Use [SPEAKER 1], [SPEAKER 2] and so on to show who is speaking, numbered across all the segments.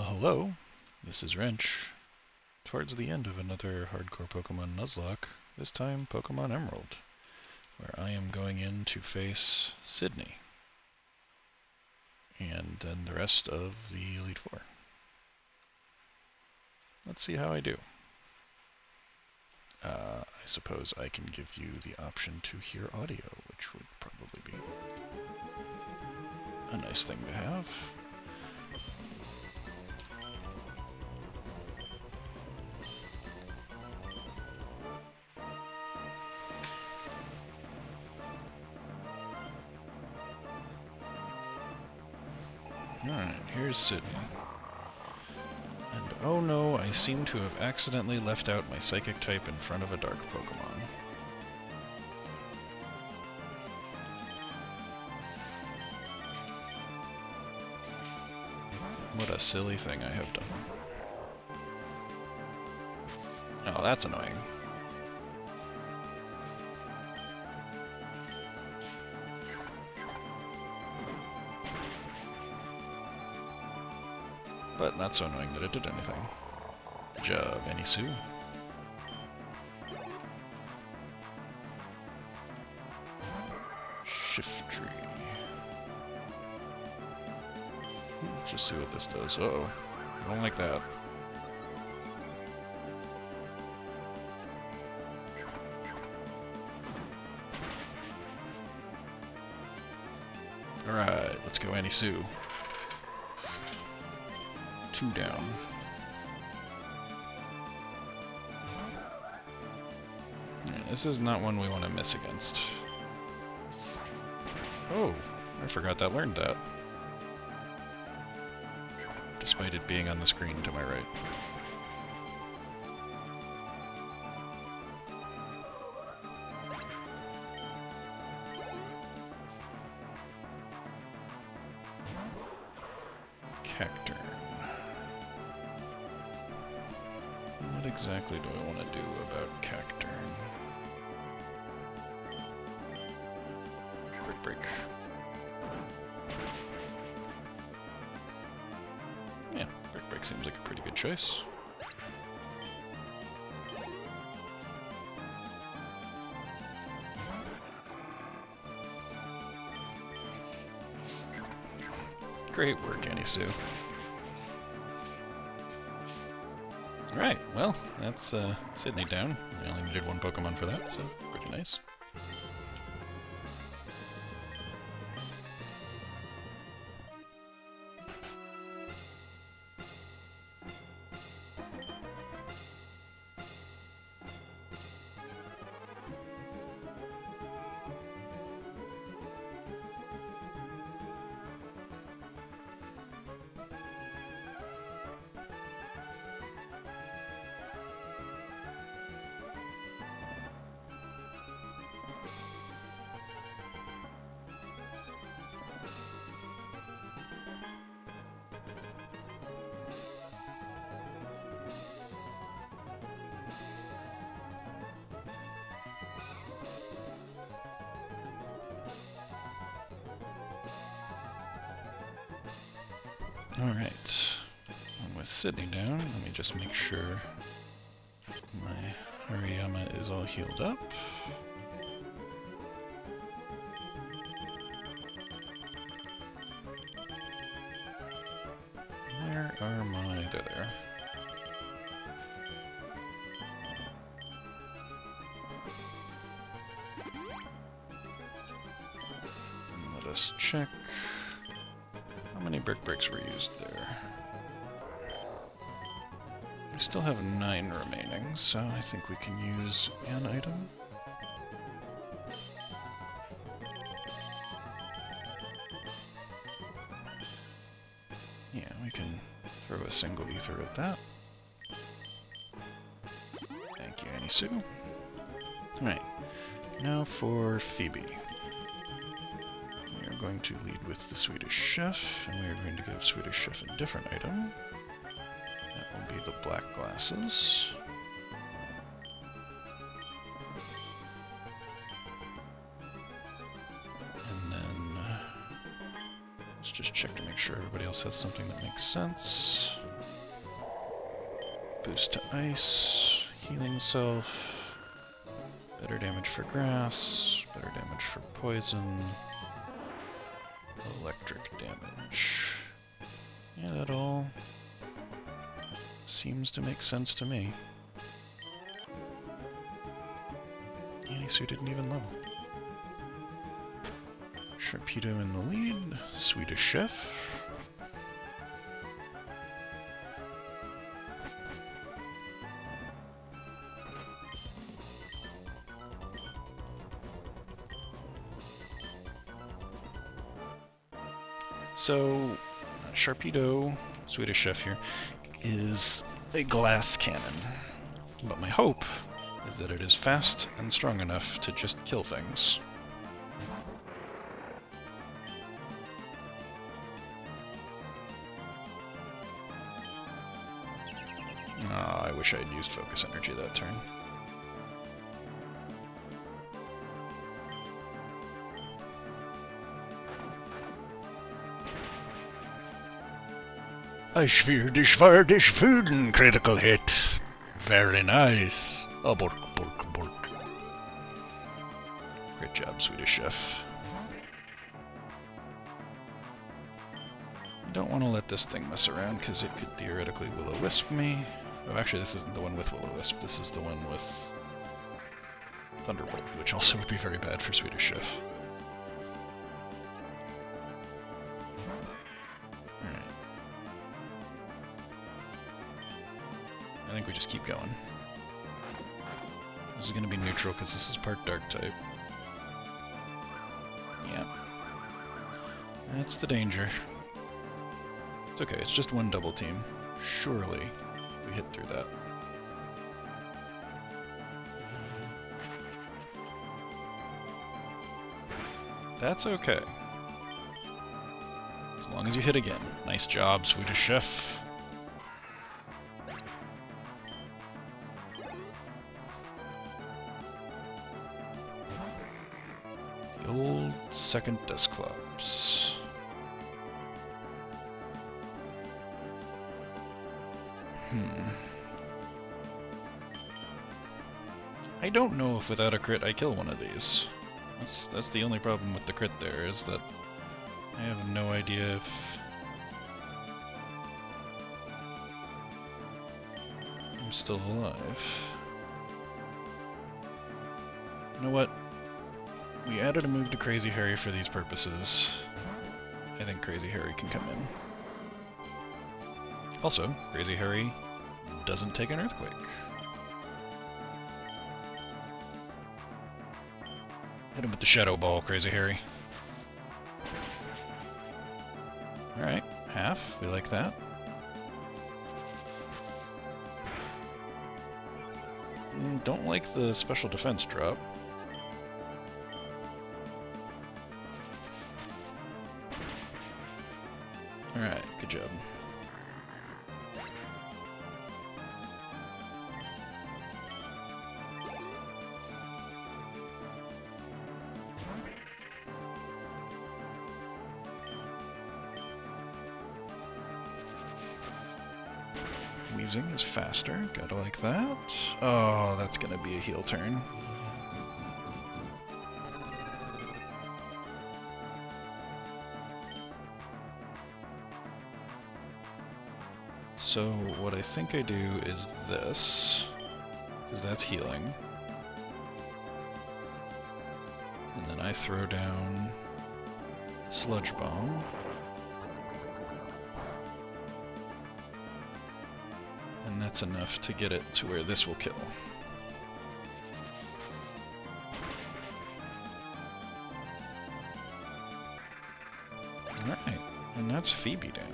[SPEAKER 1] Well, hello, this is Wrench, towards the end of another hardcore Pokemon Nuzlocke, this time Pokemon Emerald, where I am going in to face Sydney, and then the rest of the Elite Four. Let's see how I do. I suppose I can give you the option to hear audio, which would probably be a nice thing to have. Alright, here's Sydney. And oh no, I seem to have accidentally left out my Psychic type in front of a Dark Pokemon. What a silly thing I have done. Oh, that's annoying. But not so annoying that it did anything. Good job, Anisu. Shiftry. Just see what this does. Uh-oh. I don't like that. Alright, let's go Anisu. 2 down. This is not one we want to miss against. Oh, I forgot that learned that. Despite it being on the screen to my right. Cacturn. What exactly do I want to do about Cacturn? Break. Yeah, Break seems like a pretty good choice. Great work, Anisu. Alright, well, that's Sydney down. I only needed 1 Pokemon for that, so pretty nice. Alright, and with Sydney down, let me just make sure my Hariyama is all healed up. Where are my... there. And let us check. How many Breaks were used there? We still have 9 remaining, so I think we can use an item. Yeah, we can throw a single ether at that. Thank you, Anisu. Alright, now for Phoebe. We are going to lead with the Swedish Chef, and we are going to give Swedish Chef a different item. That will be the black glasses. And then let's just check to make sure everybody else has something that makes sense. Boost to ice, healing self, better damage for grass, better damage for poison, electric damage. Yeah, that all seems to make sense to me. Anisu didn't even level. Sharpedo in the lead, Swedish Chef. So, Sharpedo, Swedish Chef here, is a glass cannon. But my hope is that it is fast and strong enough to just kill things. Ah, I wish I had used Focus Energy that turn. I fear this fire, this food and critical hit. Very nice. Oh, bork, bork, bork. Great job, Swedish Chef. I don't want to let this thing mess around because it could theoretically Will-O-Wisp me. Oh, actually, this isn't the one with Will-O-Wisp. This is the one with Thunderbolt, which also would be very bad for Swedish Chef. Alright. I think we just keep going. This is going to be neutral because this is part dark type. Yeah. That's the danger. It's okay, it's just one double team. Surely we hit through that. That's okay. As long as you hit again. Nice job, Swedish Chef. The old second Dusclops. I don't know if without a crit I kill one of these. That's the only problem with the crit there, is that I have no idea if I'm still alive. You know what? We added a move to Crazy Harry for these purposes. I think Crazy Harry can come in. Also, Crazy Harry doesn't take an earthquake. Hit him with the Shadow Ball, Crazy Harry. Alright, half. We like that. Don't like the special defense drop. Alright, good job. Wheezing is faster, gotta like that. Oh, that's gonna be a heal turn. So what I think I do is this, because that's healing. And then I throw down Sludge Bomb. And that's enough to get it to where this will kill. Alright, and that's Phoebe down.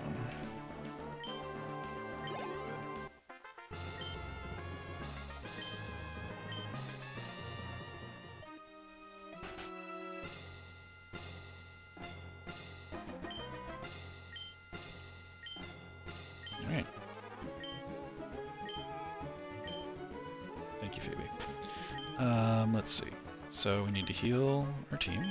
[SPEAKER 1] Alright. Thank you, Phoebe. Let's see. So we need to heal our team.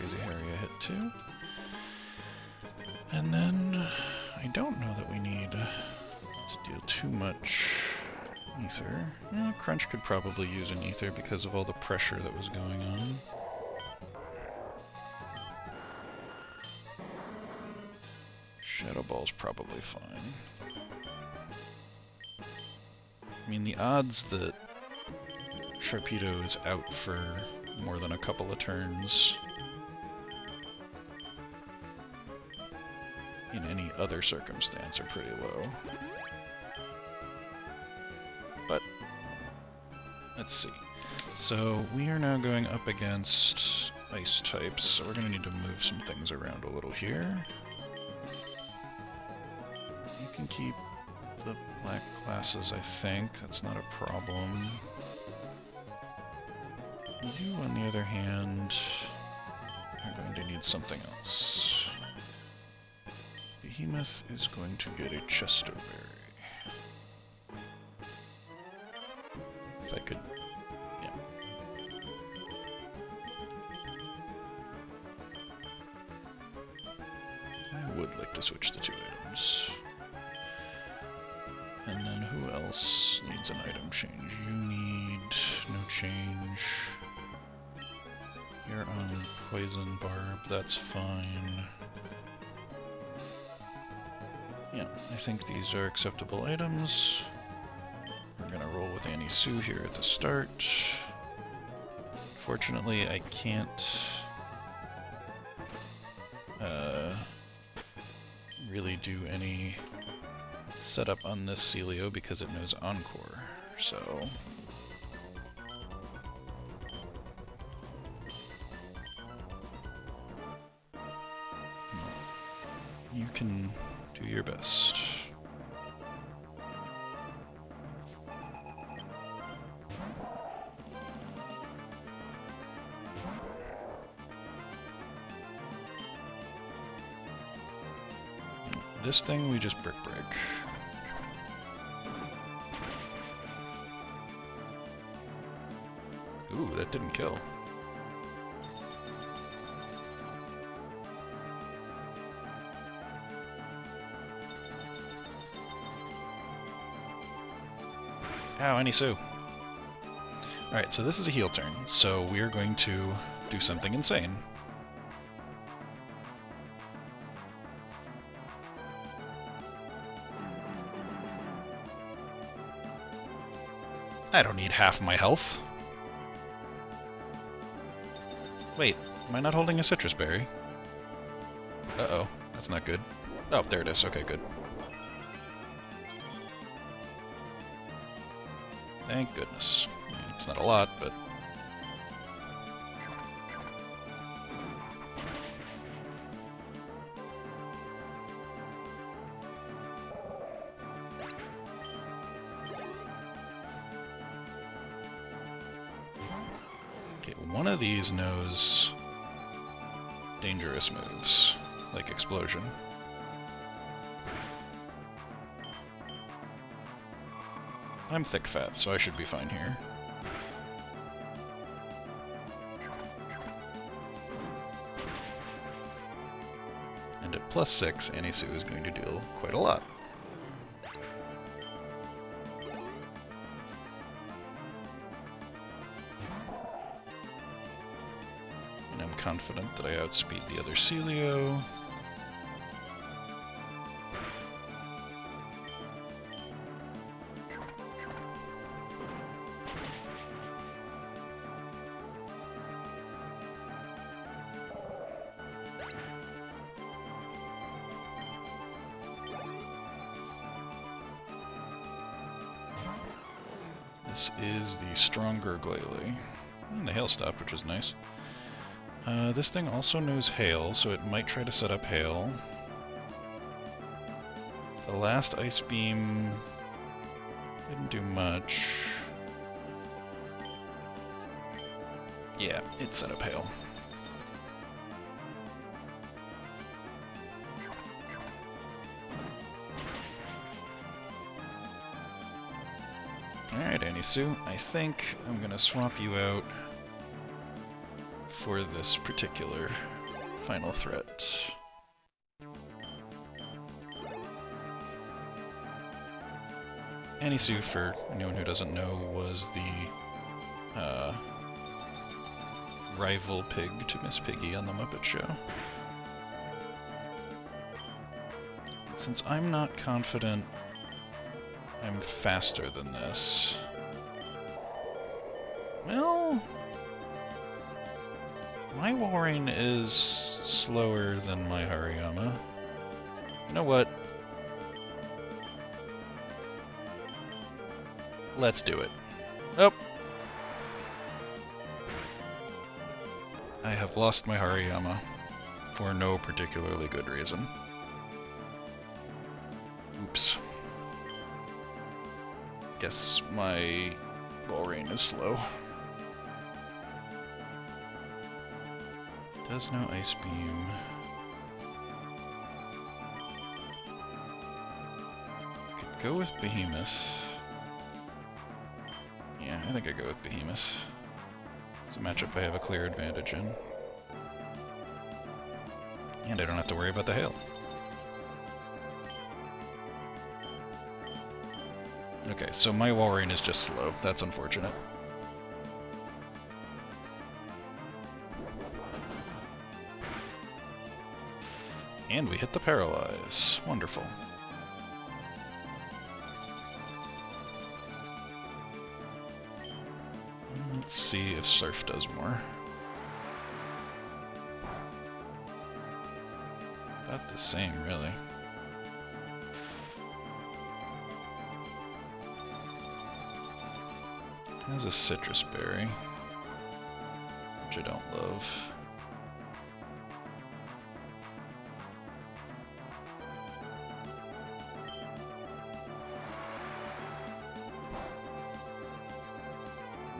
[SPEAKER 1] Crazy Harry a hit too. And then I don't know that we need to deal too much ether. Yeah, Crunch could probably use an ether because of all the pressure that was going on. Shadow Ball's probably fine. I mean, the odds that Sharpedo is out for more than a couple of turns in any other circumstance are pretty low. But let's see. So we are now going up against ice types, so we're going to need to move some things around a little here. You can keep the black classes, I think. That's not a problem. You, on the other hand, are going to need something else. Behemoth is going to get a Chesterberry. If I could, yeah. I would like to switch the two items. And then who else needs an item change? You need no change. You're on Poison Barb, that's fine. Yeah, I think these are acceptable items. We're gonna roll with Annie Sue here at the start. Fortunately, I can't really do any setup on this Celio because it knows Encore, so... You can do your best. This thing we just brick. Ooh, that didn't kill. Ow, Annie Sue. Alright, so this is a heal turn, so we're going to do something insane. I don't need half my health. Wait, am I not holding a citrus berry? Uh-oh, that's not good. Oh, there it is. Okay, good. Thank goodness. It's not a lot, but... Okay, one of these knows dangerous moves, like Explosion. I'm thick fat, so I should be fine here. And at +6, Annie Sue is going to deal quite a lot. And I'm confident that I outspeed the other Celio. This is the stronger Glalie. And the hail stopped, which is nice. This thing also knows hail, so it might try to set up hail. The last ice beam didn't do much. Yeah, it set up hail. Alright, Annie Sue, I think I'm gonna swap you out for this particular final threat. Anisu, for anyone who doesn't know, was the rival pig to Miss Piggy on The Muppet Show. Since I'm not confident I'm faster than this, well, my Walrein is slower than my Hariyama. You know what? Let's do it. Oh! I have lost my Hariyama for no particularly good reason. Oops. Guess my Walrein is slow. Does no Ice Beam. Could go with Behemoth. Yeah, I think I go with Behemoth. It's a matchup I have a clear advantage in. And I don't have to worry about the hail. Okay, so my Walrein is just slow. That's unfortunate. And we hit the Paralyze. Wonderful. Let's see if Surf does more. About the same, really. Has a Citrus Berry, which I don't love.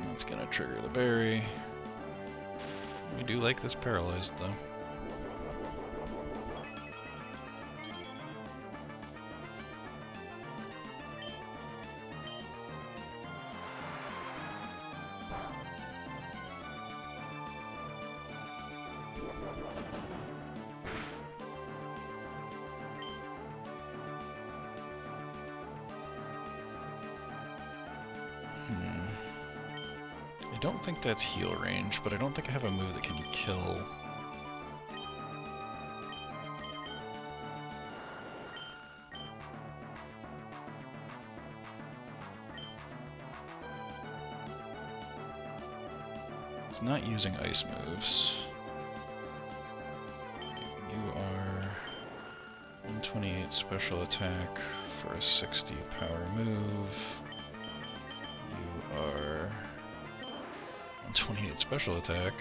[SPEAKER 1] That's gonna trigger the berry. We do like this Paralyzed, though. I don't think that's heal range, but I don't think I have a move that can kill. It's not using ice moves. You are 128 special attack for a 60 power move. You are 28 special attack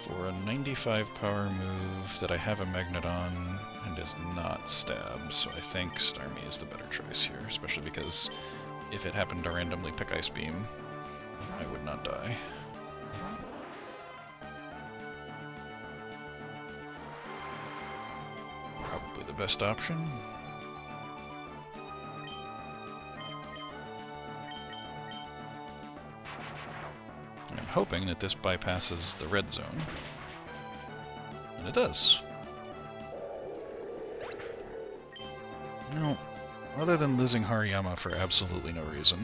[SPEAKER 1] for a 95 power move that I have a magnet on and is not stab, so I think Starmie is the better choice here, especially because if it happened to randomly pick Ice Beam, I would not die. Probably the best option. Hoping that this bypasses the red zone. And it does. No, other than losing Hariyama for absolutely no reason.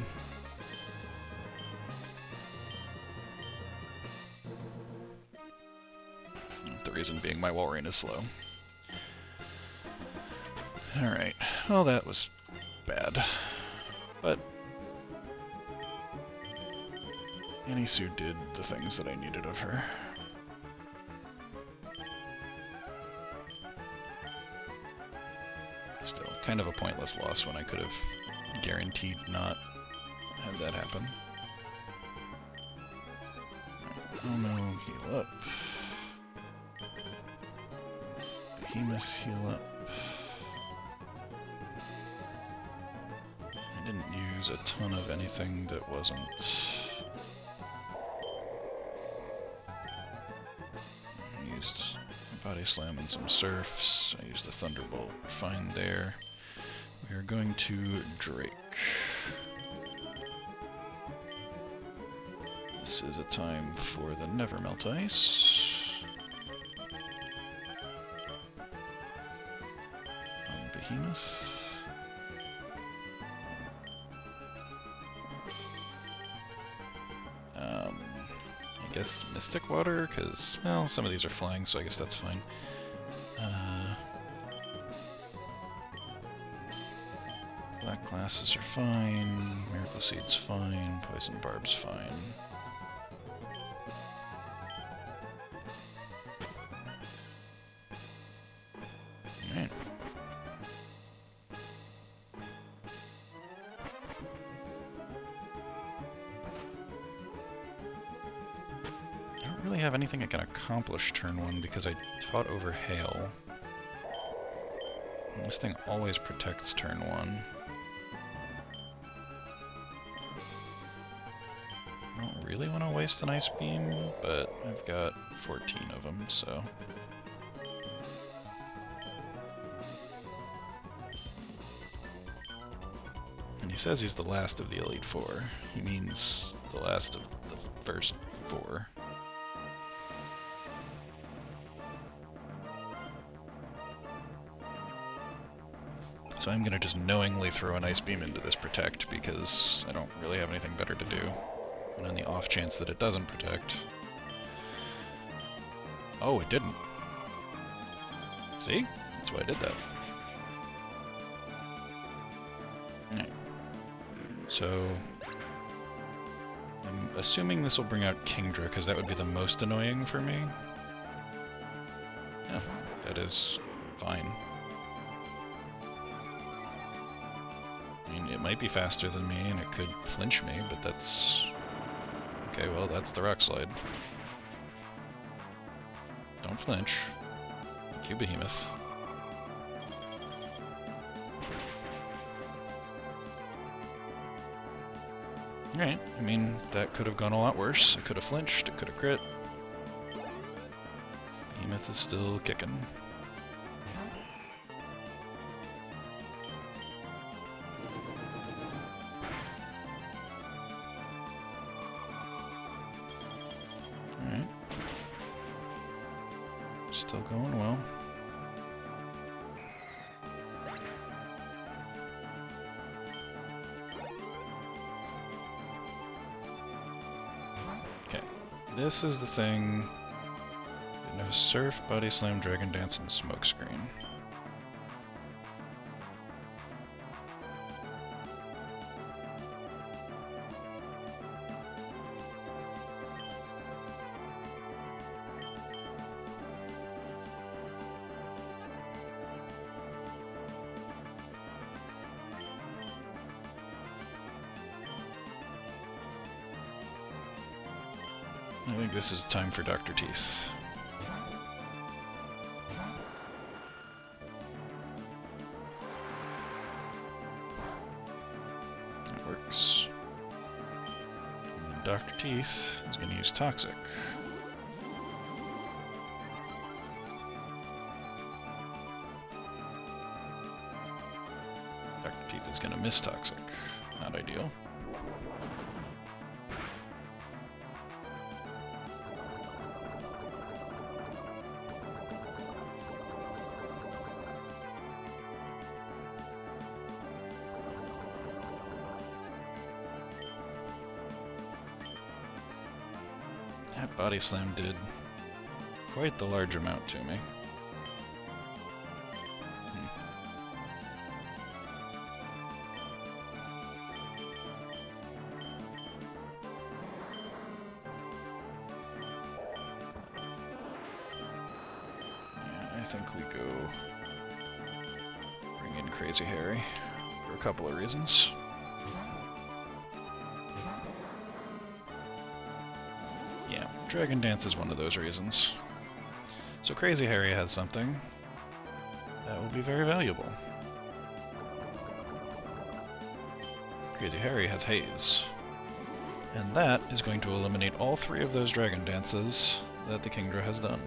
[SPEAKER 1] The reason being my Walrein is slow. Alright, well that was bad. But Anisu did the things that I needed of her. Still, kind of a pointless loss when I could have guaranteed not have that happen. Oh no, heal up. Behemoth, heal up. I didn't use a ton of anything that wasn't... I used a Body Slam and some Surfs. I used a Thunderbolt. Fine there. We are going to Drake. This is a time for the Never Melt Ice. On Behemoth. I guess Mystic Water, because, well, some of these are flying, so I guess that's fine. Black Glasses are fine, Miracle Seed's fine, Poison Barb's fine. Alright. I don't really have anything I can accomplish turn 1 because I taught over Hail. And this thing always protects turn 1. I don't really want to waste an Ice Beam, but I've got 14 of them, so... And he says he's the last of the Elite Four. He means the last of the first 4. So I'm going to just knowingly throw an Ice Beam into this Protect because I don't really have anything better to do. And on the off chance that it doesn't protect... Oh, it didn't. See? That's why I did that. Alright. So... I'm assuming this will bring out Kingdra, because that would be the most annoying for me. Yeah, that is fine. I mean, it might be faster than me, and it could flinch me, but that's... Okay, well, that's the Rock Slide. Don't flinch. Thank you, Behemoth. Alright, I mean, that could have gone a lot worse. It could have flinched, it could have crit. Behemoth is still kicking. Alright. Still going well. This is the thing. No Surf, Body Slam, Dragon Dance, and Smokescreen. I think this is time for Dr. Teeth. That works. And Dr. Teeth is going to use Toxic. Dr. Teeth is going to miss Toxic. Not ideal. That Body Slam did quite the large amount to me. Yeah, I think we go bring in Crazy Harry for a couple of reasons. Yeah, Dragon Dance is one of those reasons. So Crazy Harry has something that will be very valuable. Crazy Harry has Haze. And that is going to eliminate all 3 of those Dragon Dances that the Kingdra has done.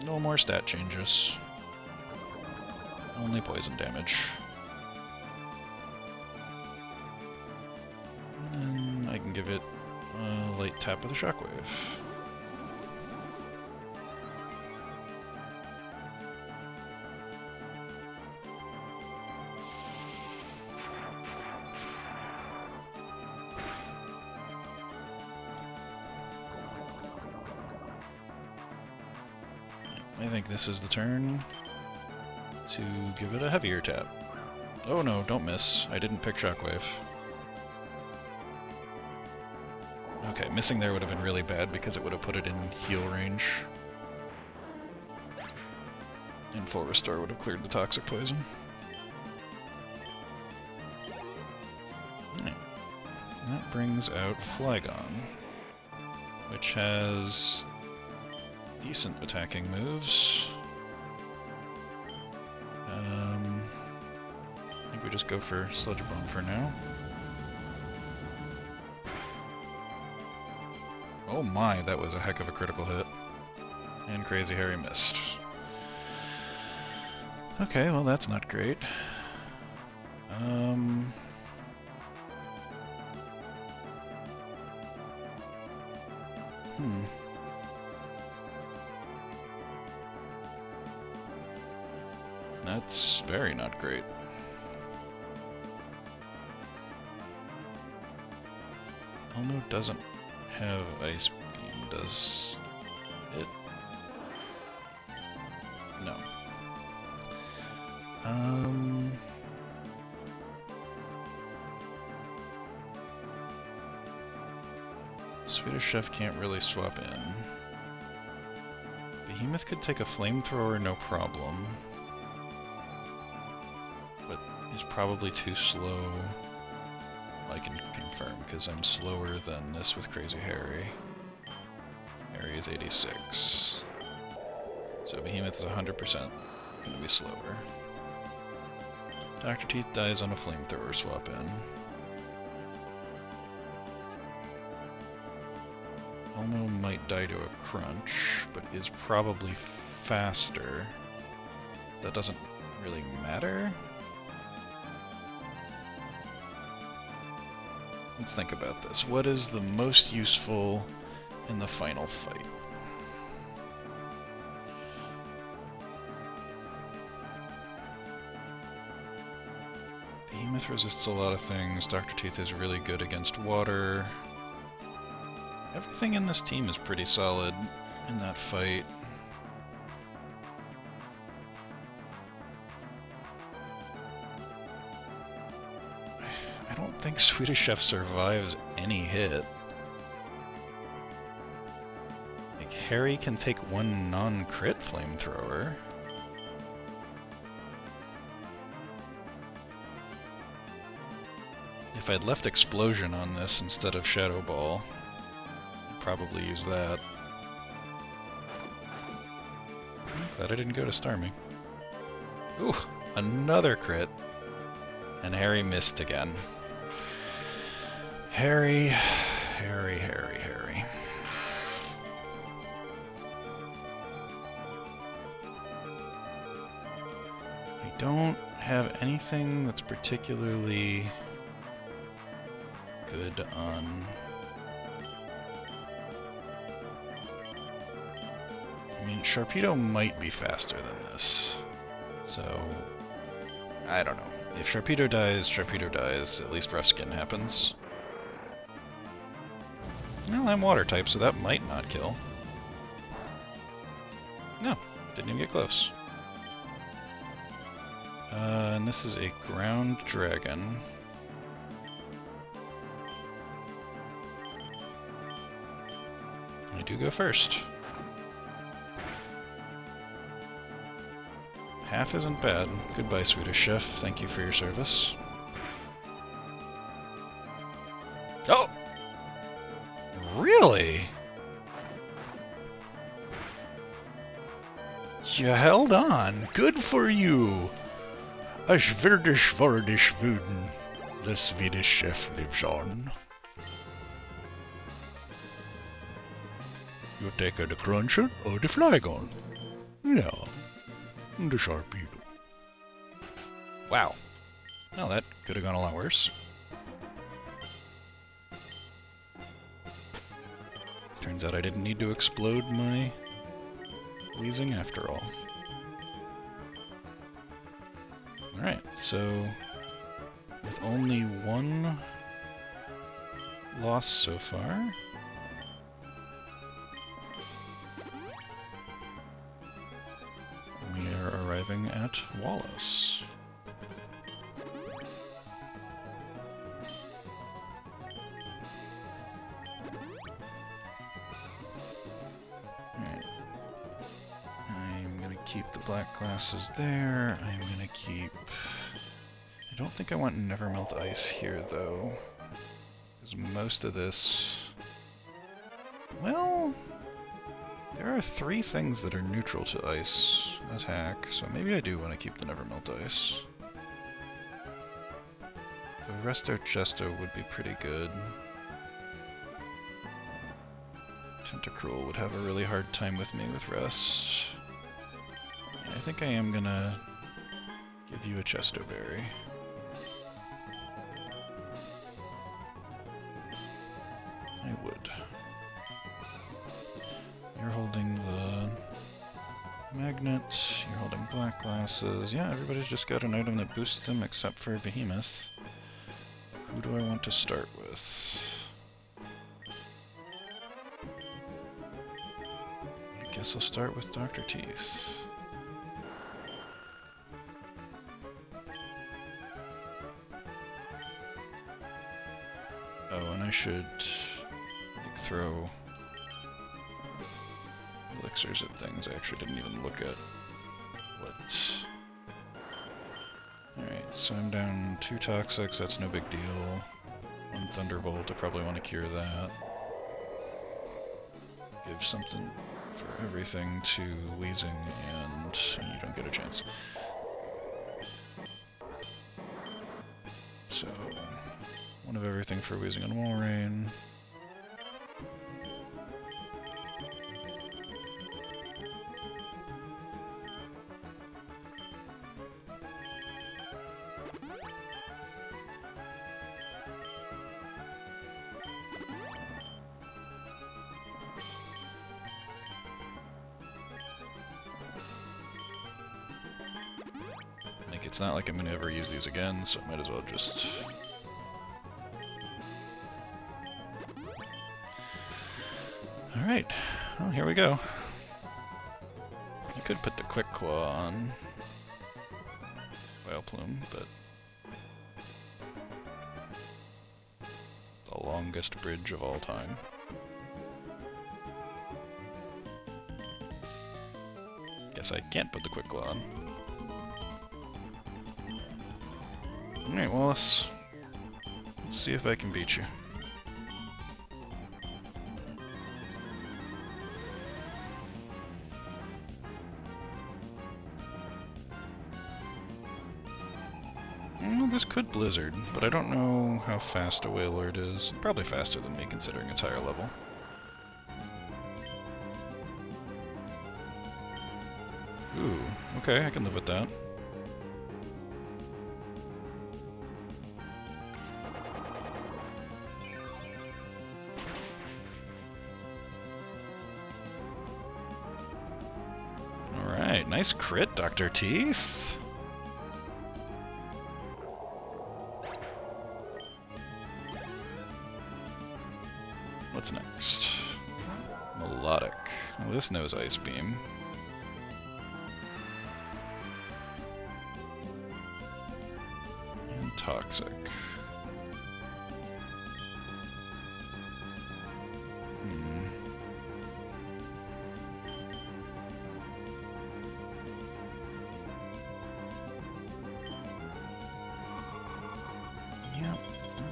[SPEAKER 1] No more stat changes. Only poison damage. give it a light tap with a shockwave. I think this is the turn to give it a heavier tap. Oh no, don't miss. I didn't pick shockwave. Okay, missing there would have been really bad because it would have put it in heal range. And full restore would have cleared the toxic poison. Alright. That brings out Flygon, which has decent attacking moves. I think we just go for Sludge Bomb for now. Oh my, that was a heck of a critical hit. And Crazy Harry missed. Okay, well that's not great. That's very not great. Elmo doesn't have Ice Beam, does it? No. Swedish Chef can't really swap in. Behemoth could take a flamethrower, no problem. But he's probably too slow. I can confirm, because I'm slower than this with Crazy Harry. Harry is 86. So Behemoth is 100% going to be slower. Dr. Teeth dies on a flamethrower swap in. Elmo might die to a crunch, but is probably faster. That doesn't really matter. Let's think about this. What is the most useful in the final fight? Behemoth resists a lot of things. Dr. Teeth is really good against water. Everything in this team is pretty solid in that fight. I don't think Swedish Chef survives any hit. Like, Harry can take one non-crit flamethrower. If I'd left Explosion on this instead of Shadow Ball, I'd probably use that. Glad I didn't go to Starmie. Ooh, another crit. And Harry missed again. Harry. I don't have anything that's particularly good on... I mean, Sharpedo might be faster than this. So, I don't know. If Sharpedo dies, at least Rough Skin happens. Well, I'm water type, so that might not kill. No, didn't even get close. And this is a ground dragon. I do go first. Half isn't bad. Goodbye, Swedish Chef. Thank you for your service. Oh! Really? You held on. Good for you. A Swedish Vordish Wooden. The Swedish Chef lives on. You take the Cruncher or the Flygon? Yeah. The Sharpedo. Wow. Well, that could have gone a lot worse. Turns out I didn't need to explode my wheezing after all. Alright, so with only one loss so far, we are arriving at Wallace. Alright. I'm gonna keep the black glasses there. I'm gonna keep... I don't think I want Nevermelt Ice here, though. Because most of this... Well... There are 3 things that are neutral to ice attack, so maybe I do want to keep the Nevermelt Ice. The Resto Chesto would be pretty good. Tentacruel would have a really hard time with me with Rest. I think I am gonna give you a Chesto Berry. I would. You're holding the magnet, you're holding black glasses. Yeah, everybody's just got an item that boosts them except for Behemoth. Who do I want to start with? I guess I'll start with Dr. Teeth. Oh, and I should like, throw elixirs at things. I actually didn't even look at what... Alright, so I'm down 2 Toxics, that's no big deal. 1 Thunderbolt, I probably want to cure that. Give something for everything to Wheezing, and you don't get a chance. So, 1 of everything for Wheezing and Walrein. It's not like I'm going to ever use these again, so I might as well just... Alright, well here we go. I could put the Quick Claw on Vileplume, but... The longest bridge of all time. Guess I can't put the Quick Claw on. Alright, Wallace. Let's see if I can beat you. Well, this could Blizzard, but I don't know how fast a Wailord is. Probably faster than me, considering it's higher level. Ooh, okay, I can live with that. Nice crit, Dr. Teeth. What's next? Melodic. Well, this knows Ice Beam. And Toxic.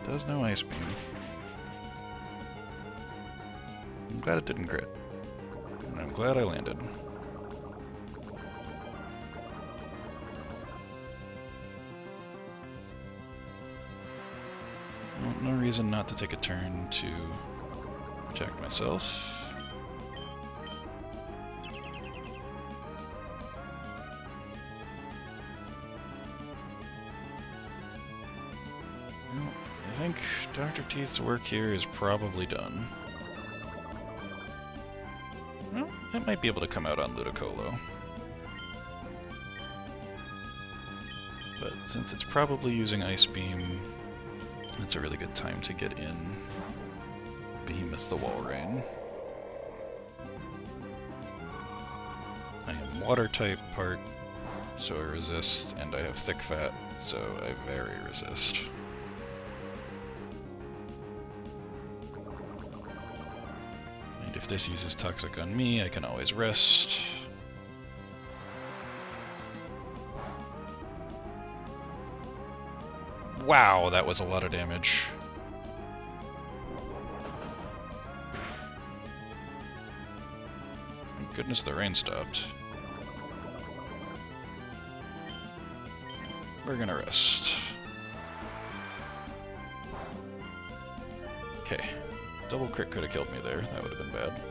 [SPEAKER 1] Does no Ice Beam. I'm glad it didn't crit. And I'm glad I landed. Well, no reason not to take a turn to protect myself. I think Dr. Teeth's work here is probably done. That might be able to come out on Ludicolo. But since it's probably using Ice Beam, it's a really good time to get in Behemoth the Walrein. I am water type part, so I resist, and I have thick fat, so I very resist. And if this uses Toxic on me, I can always rest. Wow, that was a lot of damage. Thank goodness the rain stopped. We're gonna rest. Okay. Double crit could have killed me there. That would have been bad.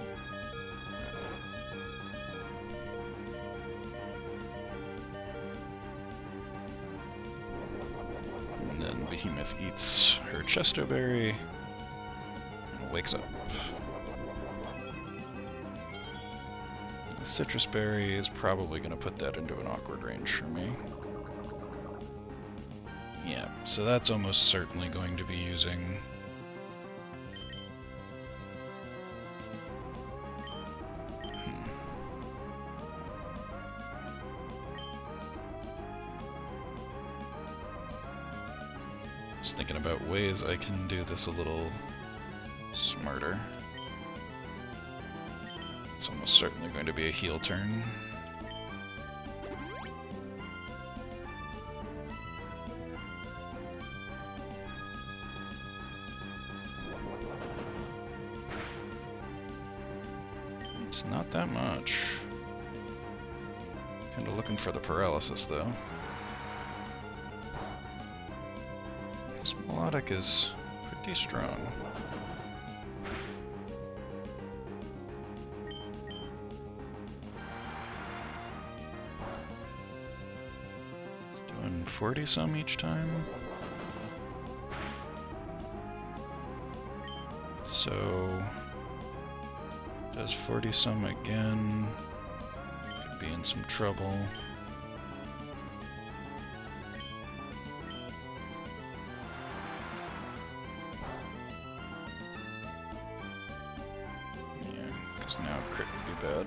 [SPEAKER 1] And then Behemoth eats her Chesto Berry and wakes up. The Citrus Berry is probably going to put that into an awkward range for me. Yeah, so that's almost certainly going to be using Just thinking about ways I can do this a little smarter. It's almost certainly going to be a heal turn. It's not that much. Kinda looking for the paralysis though. This melodic is pretty strong. It's doing 40 some each time. So does 40 some again. Could be in some trouble. Yeah, because now crit would be bad.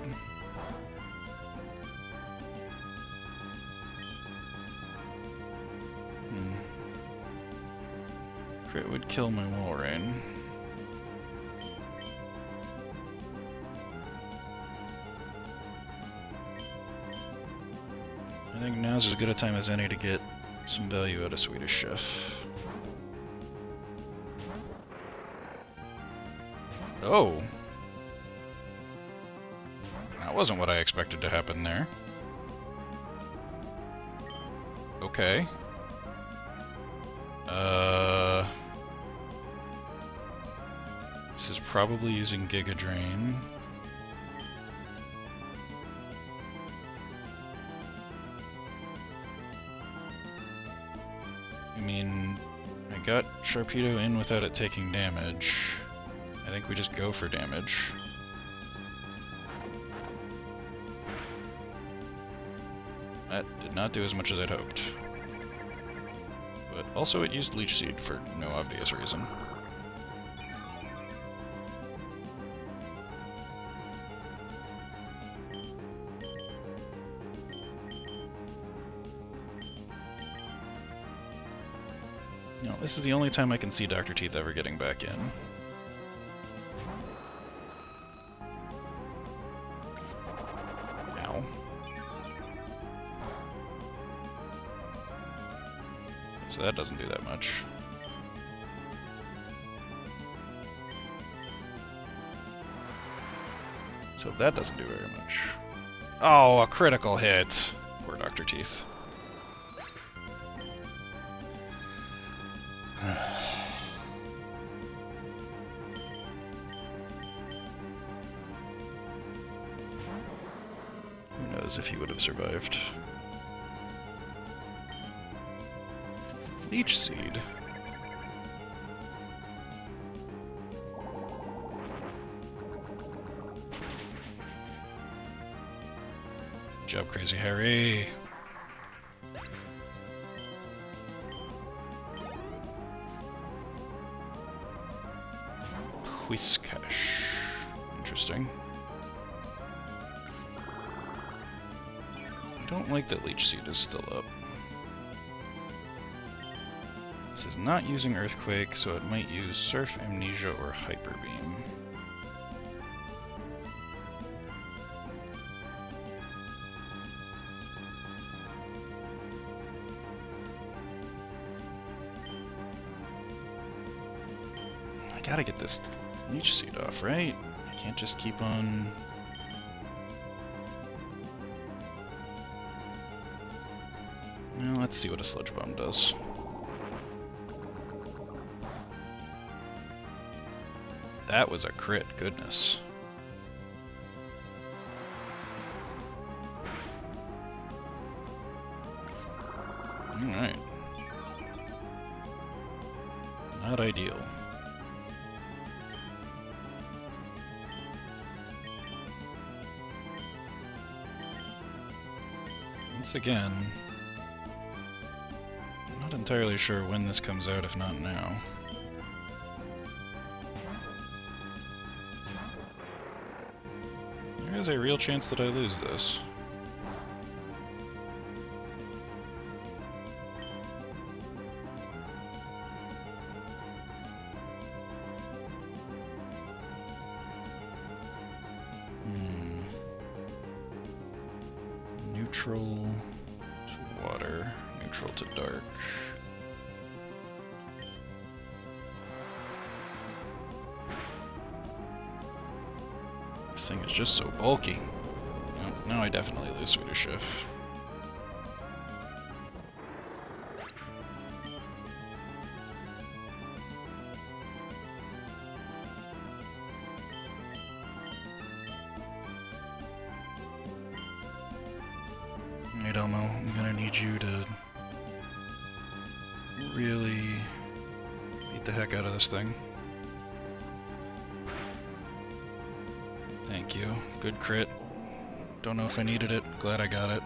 [SPEAKER 1] Crit would kill my Walrein. I think now's as good a time as any to get some value out of Swedish Chef. Oh! That wasn't what I expected to happen there. Okay. This is probably using Giga Drain. I mean, I got Sharpedo in without it taking damage. I think we just go for damage. That did not do as much as I'd hoped. But also it used Leech Seed for no obvious reason. No, this is the only time I can see Dr. Teeth ever getting back in. Ow. So that doesn't do that much. So that doesn't do very much. Oh, a critical hit! Poor Dr. Teeth. Who knows if he would have survived. Leech Seed. job, Crazy Harry. Whiskash. Interesting. I don't like that Leech Seed is still up. This is not using Earthquake, so it might use Surf, Amnesia, or Hyper Beam. I gotta get this Leech Seed off, right? I can't just keep on... Well, let's see what a Sludge Bomb does. That was a crit, goodness. Alright. Not ideal. Once again, I'm not entirely sure when this comes out, if not now. There is a real chance that I lose this. Neutral to water, neutral to dark. This thing is just so bulky. Well, now I definitely lose Swedish Chef. Alright, Elmo, I'm gonna need you to really beat the heck out of this thing. Thank you. Good crit. Don't know if I needed it. Glad I got it.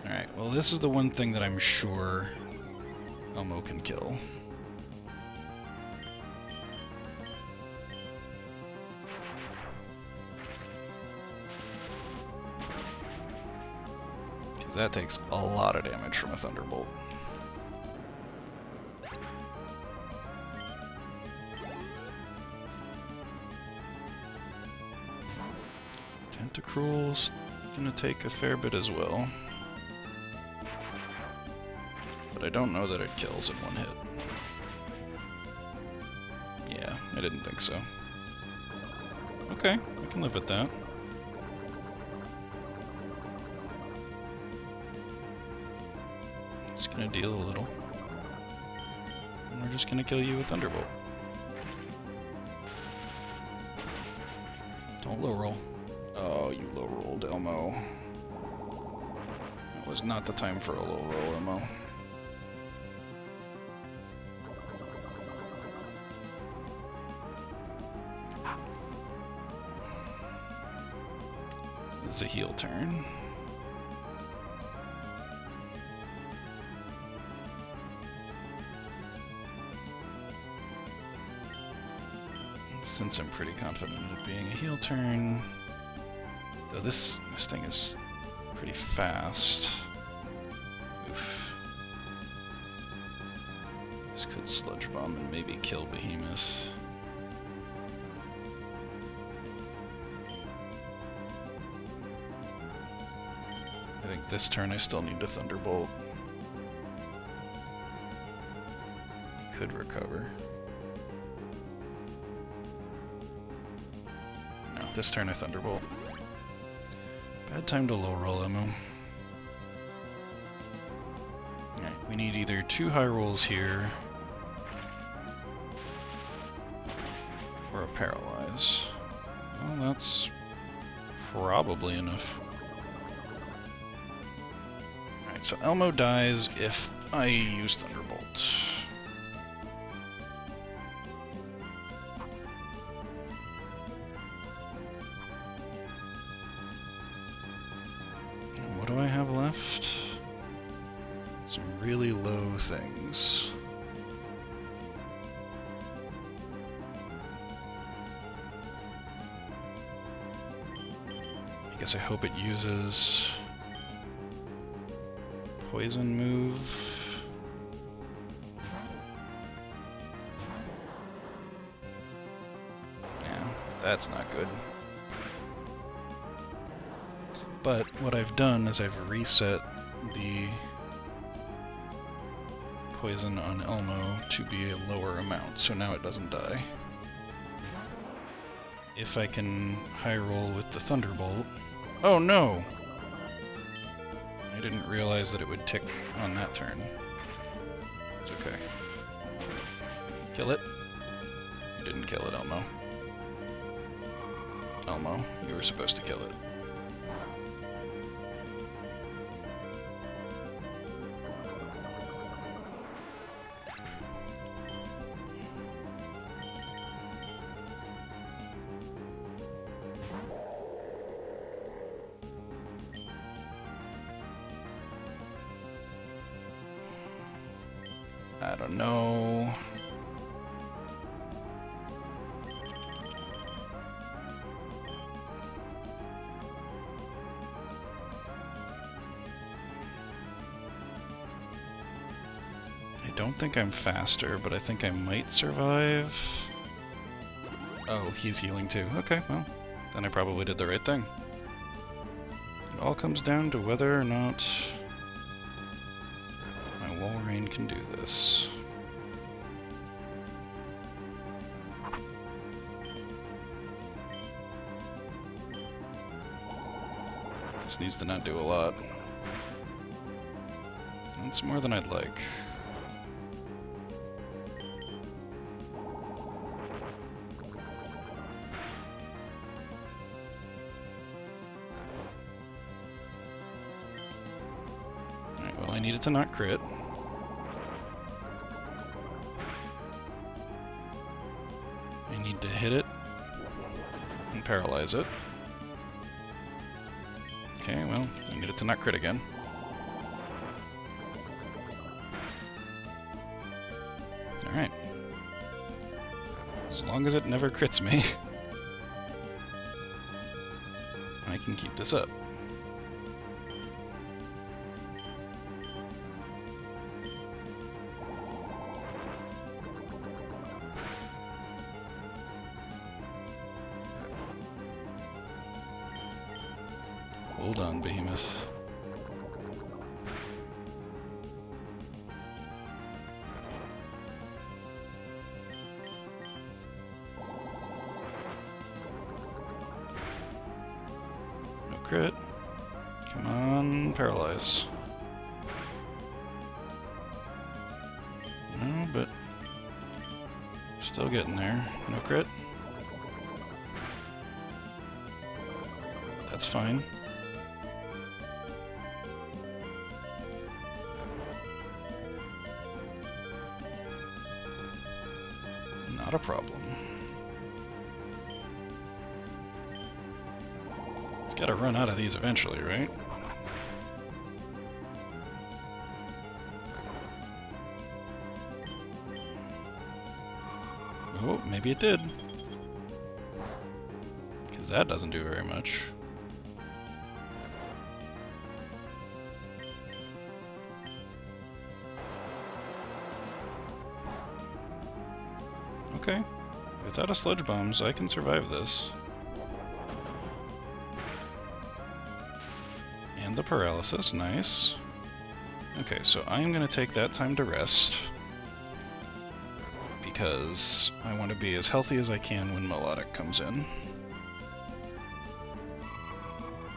[SPEAKER 1] Alright, well this is the one thing that I'm sure Elmo can kill. Because that takes a lot of damage from a Thunderbolt. Tentacruel's gonna take a fair bit as well. But I don't know that it kills in one hit. Yeah, I didn't think so. Okay, I can live with that. It's gonna deal a little. And we're just gonna kill you with Thunderbolt. Don't low roll. Oh, you low rolled, Elmo. It was not the time for a low roll, Elmo. This is a heal turn. Since I'm pretty confident in it being a heal turn, though this thing is pretty fast. Oof. This could Sludge Bomb and maybe kill Behemoth. I think this turn I still need to Thunderbolt. Could recover. No, this turn I Thunderbolt. Bad time to low roll, Emu. Alright, we need either 2 high rolls here or a Paralyze. Well, that's probably enough. Alright, so Elmo dies if I use Thunderbolt. do I have left? Some really low things. I guess I hope it uses poison move. Yeah, that's not good. But what I've done is I've reset the poison on Elmo to be a lower amount, so now it doesn't die. If I can high roll with the Thunderbolt... Oh no! I didn't realize that it would tick on that turn. It's okay. Kill it. You didn't kill it, Elmo. Elmo, you were supposed to kill it. I don't know. I don't think I'm faster, but I think I might survive. Oh, he's healing too. Okay, well, then I probably did the right thing. It all comes down to whether or not my Walrein can do this. Just needs to not do a lot. That's more than I'd like. Alright, well, I need it to not crit. I need to hit it and paralyze it. Okay, well, I need it to not crit again. Alright. As long as it never crits me, I can keep this up. Hold on, Behemoth. No crit. Come on, paralyze. No, but still getting there. No crit. That's fine. Not a problem. It's got to run out of these eventually, right? Oh, maybe it did. Because that doesn't do very much. Okay. If it's out of sludge bombs, I can survive this. And the paralysis, nice. Okay, so I'm going to take that time to rest. Because I want to be as healthy as I can when Melodic comes in.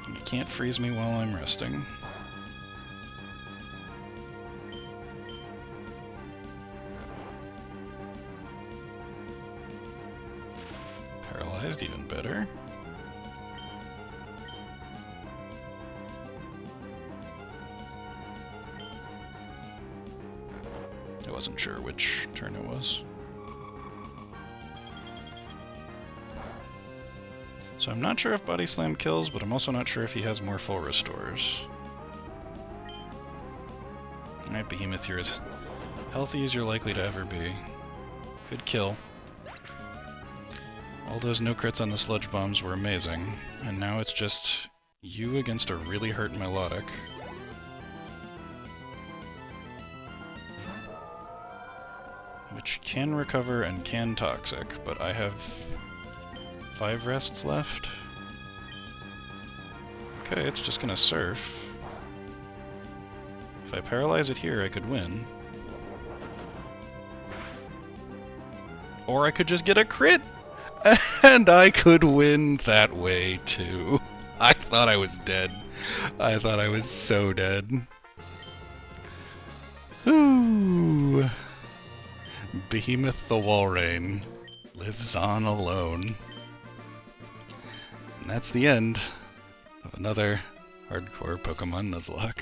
[SPEAKER 1] And you can't freeze me while I'm resting. Paralyzed, even better. I wasn't sure which turn it was. So I'm not sure if Body Slam kills, but I'm also not sure if he has more full restores. Alright, Behemoth, you're as healthy as you're likely to ever be. Good kill. All those no crits on the sludge bombs were amazing, and now it's just you against a really hurt Melodic. Which can recover and can toxic, but I have 5 rests left. Okay, it's just gonna surf. If I paralyze it here, I could win. Or I could just get a crit! And I could win that way, too. I thought I was dead. I thought I was so dead. Ooh. Behemoth the Walrein lives on alone. And that's the end of another hardcore Pokemon Nuzlocke.